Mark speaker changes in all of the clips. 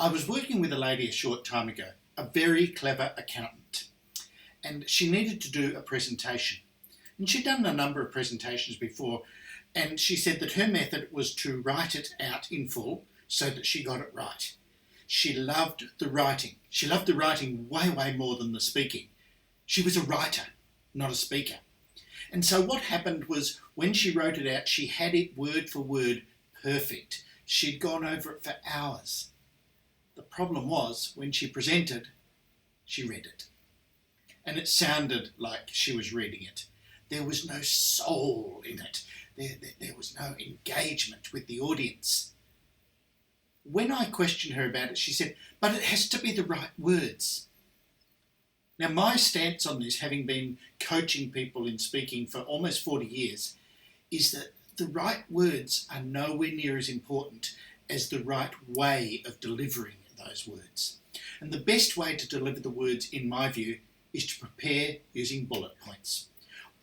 Speaker 1: I was working with a lady a short time ago, a very clever accountant, and she needed to do a presentation. And she'd done a number of presentations before, and she said that her method was to write it out in full so that she got it right. She loved the writing. She loved the writing way, way more than the speaking. She was a writer, not a speaker. And so what happened was when she wrote it out, she had it word for word perfect. She'd gone over it for hours. The problem was when she presented, she read it. And it sounded like she was reading it. There was no soul in it. There was no engagement with the audience. When I questioned her about it, she said, but it has to be the right words. Now, my stance on this, having been coaching people in speaking for almost 40 years, is that the right words are nowhere near as important as the right way of delivering those words. And the best way to deliver the words, in my view, is to prepare using bullet points.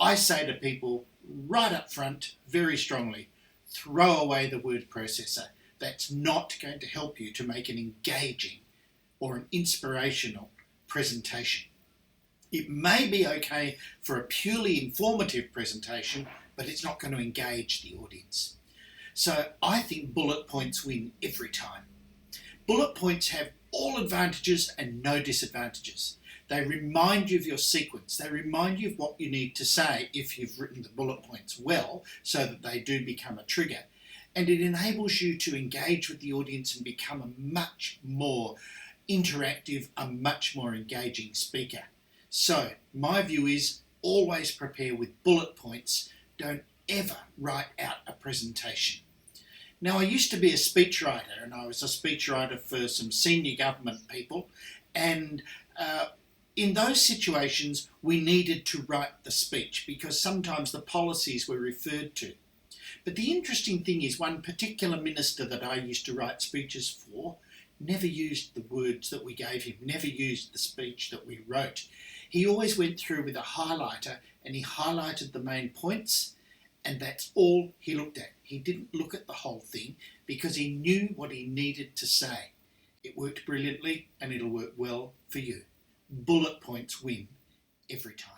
Speaker 1: I say to people right up front, very strongly, throw away the word processor. That's not going to help you to make an engaging or an inspirational presentation. It may be okay for a purely informative presentation, but it's not going to engage the audience. So I think bullet points win every time. Bullet points have all advantages and no disadvantages. They remind you of your sequence. They remind you of what you need to say if you've written the bullet points well, so that they do become a trigger. And it enables you to engage with the audience and become a much more interactive, a much more engaging speaker. So my view is always prepare with bullet points. Don't ever write out a presentation. Now, I used to be a speechwriter, and I was a speechwriter for some senior government people, and in those situations we needed to write the speech because sometimes the policies were referred to. But the interesting thing is one particular minister that I used to write speeches for never used the words that we gave him, never used the speech that we wrote. He always went through with a highlighter and he highlighted the main points, and that's all he looked at. He didn't look at the whole thing because he knew what he needed to say. It worked brilliantly and it'll work well for you. Bullet points win every time.